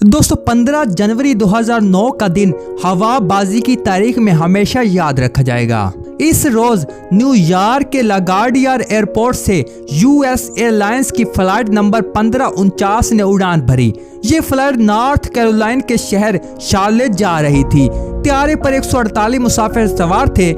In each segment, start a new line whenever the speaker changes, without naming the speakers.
दोस्तों 15 जनवरी 2009 का दिन हवाबाजी की तारीख में हमेशा याद रखा जाएगा। इस रोज न्यूयॉर्क के लागार्डिया एयरपोर्ट से यूएस एयरलाइंस की फ्लाइट नंबर 1549 ने उड़ान भरी। ये फ्लाइट नॉर्थ कैरोलिना के शहर शार्लेट जा रही थी। त्यारे पर 148 मुसाफिर सवार थे।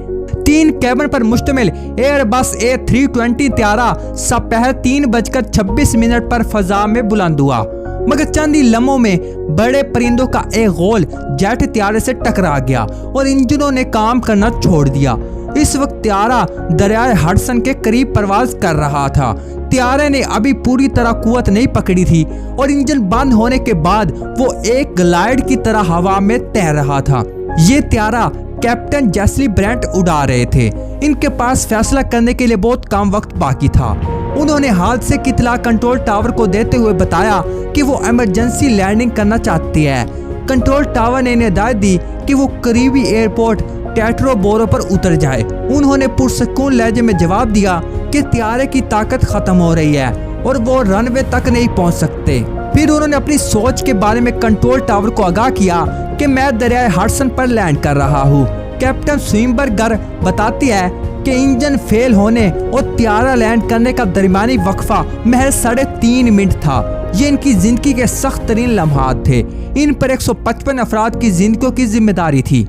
3 कैबिन पर मुश्तमिल एयरबस A320 त्यारा दोपहर 3:26 पर फजा में बुलंद हुआ, मगर चंद ही लम्हों में बड़े परिंदों का एक गोल जेट त्यारे से टकरा गया और इंजनों ने काम करना छोड़ दिया। इस वक्त त्यारा दरियाए हडसन के करीब परवाज कर रहा था। त्यारे ने अभी पूरी तरह कुवत नहीं पकड़ी थी और इंजन बंद होने के बाद वो एक ग्लाइड की तरह हवा में तैर रहा था। ये त्यारा कैप्टन जेसली ब्रेंट उड़ा रहे थे। इनके पास फैसला करने के लिए बहुत कम वक्त बाकी था। उन्होंने हादसे की इत्तला कंट्रोल टावर को देते हुए बताया कि वो इमरजेंसी लैंडिंग करना चाहती है। कंट्रोल टावर ने हिदायत दी कि वो करीबी एयरपोर्ट टेट्रोबोरो पर उतर जाए। उन्होंने पुरसकून लहजे में जवाब दिया कि त्यारे की ताकत खत्म हो रही है और वो रनवे तक नहीं पहुंच सकते। फिर उन्होंने अपनी सोच के बारे में कंट्रोल टावर को आगाह किया कि मैं दरियाए हडसन पर लैंड कर रहा हूँ। कैप्टन स्विम्बर्गर बताती है कि इंजन फेल होने और त्यारा लैंड करने का दरमियानी वक्फा महज 3.5 मिनट था। ये इनकी जिंदगी के सख्त तरीन लम्हात थे। इन पर 155 अफराद की जिंदगियों की जिम्मेदारी थी।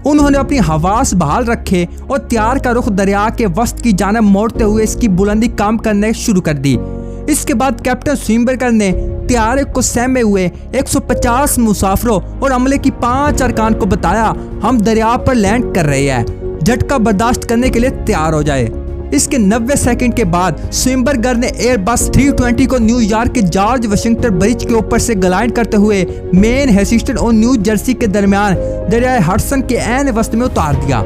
उन्होंने अपनी हवास बहाल रखे और त्यार का रुख दरिया के वस्त की जानब मोड़ते हुए इसकी बुलंदी कम करने शुरू कर दी। इसके बाद कैप्टन स्विम्बर्गर ने त्यारे को सहमे हुए 150 मुसाफिरों और अमले की 5 अरकान को बताया, हम दरिया पर लैंड कर रहे हैं, झटका बर्दाश्त करने के लिए तैयार हो जाए। इसके 90 सेकंड के बाद स्विम्बर्गर ने एयरबस 320 को न्यूयॉर्क के जॉर्ज वाशिंगटन ब्रिज के ऊपर से ग्लाइड करते हुए मेन हेसिस्टन और न्यू जर्सी के दरमियान दरियाए हडसन के ऐन वस्त में उतार दिया।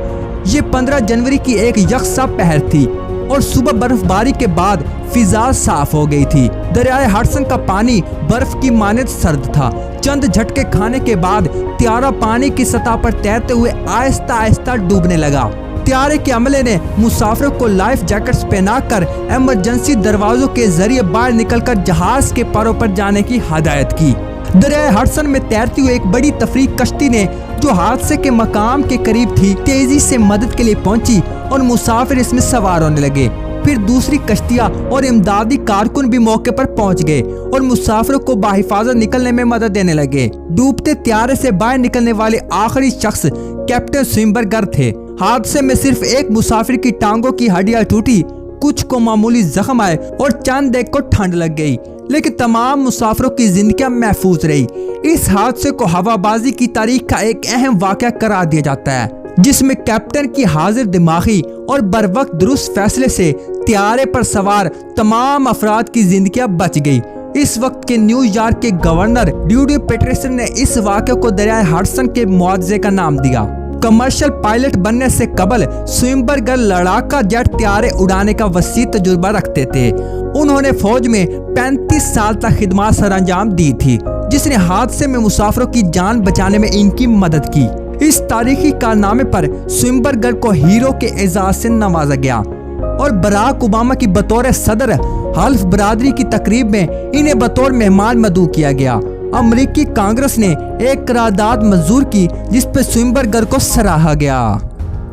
ये 15 जनवरी की एक यकसा पहर थी और सुबह बर्फबारी के बाद फिजा साफ हो गई थी। दरियाए हडसन का पानी बर्फ की मानद सर्द था। चंद झटके खाने के बाद त्यारा पानी की सतह पर तैरते हुए आहिस्ता आहिस्ता डूबने लगा। त्यारे के अमले ने मुसाफिरों को लाइफ जैकेट्स पहनाकर इमरजेंसी दरवाजों के जरिए बाहर निकलकर जहाज के पारों पर जाने की हदायत की। दरियाए हडसन में तैरती हुई एक बड़ी तफरीक कश्ती ने, जो हादसे के मकाम के करीब थी, तेजी से मदद के लिए पहुंची और मुसाफिर इसमें सवार होने लगे। फिर दूसरी कश्तियां और इमदादी कारकुन भी मौके पर पहुंच गए और मुसाफिरों को बाहिफाजत निकलने में मदद देने लगे। डूबते त्यारे से बाहर निकलने वाले आखिरी शख्स कैप्टन स्विम्बर्गर थे। हादसे में सिर्फ एक मुसाफिर की टांगों की हड्डियां टूटी, कुछ को मामूली जख्म आए और चंद एक को ठंड लग गई, लेकिन तमाम मुसाफिरों की जिंदगियां महफूज रही। इस हादसे को हवाबाजी की तारीख का एक अहम वाकया करार दिया जाता है, जिसमें कैप्टन की हाजिर दिमागी और बरवक्त दुरुस्त फैसले से त्यारे पर सवार तमाम अफराद की जिंदगियां बच गई। इस वक्त के न्यूयॉर्क के गवर्नर ड्यूडी पेटरसन ने इस वाकये को दरियाए हडसन के मुआवजे का नाम दिया। कमर्शियल पायलट बनने से कबल स्विम्बर्गर लड़ाका जेट त्यारे उड़ाने का वसी तजुर्बा रखते थे। उन्होंने फौज में 35 साल तक खिदमत सरअंजाम दी थी, जिसने हादसे में मुसाफिरों की जान बचाने में इनकी मदद की। इस तारीखी कारनामे पर स्विम्बर्गर को हीरो के एजाज से नवाजा गया और बराक ओबामा की बतौर सदर हल्फ बरादरी की तकरीब में इन्हें बतौर मेहमान मदऊ किया गया। अमेरिकी कांग्रेस ने एक करारदाद मंजूर की जिस पर स्विम्बर्गर को सराहा गया।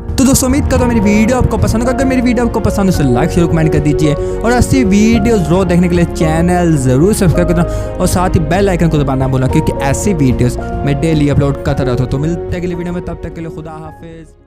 तो दोस्तों उम्मीद करता हूं मेरी वीडियो आपको पसंद होगा। अगर मेरी वीडियो आपको पसंद है तो लाइक शेयर कमेंट कर दीजिए और ऐसी वीडियोस रोज देखने के लिए चैनल जरूर सब्सक्राइब करना और साथ ही बेल आइकन को दबाना भूलना, क्योंकि ऐसी वीडियोस मैं डेली अपलोड करता रहता हूं। तो मिलते हैं अगली वीडियो में, तब तक के लिए खुदा हाफिज।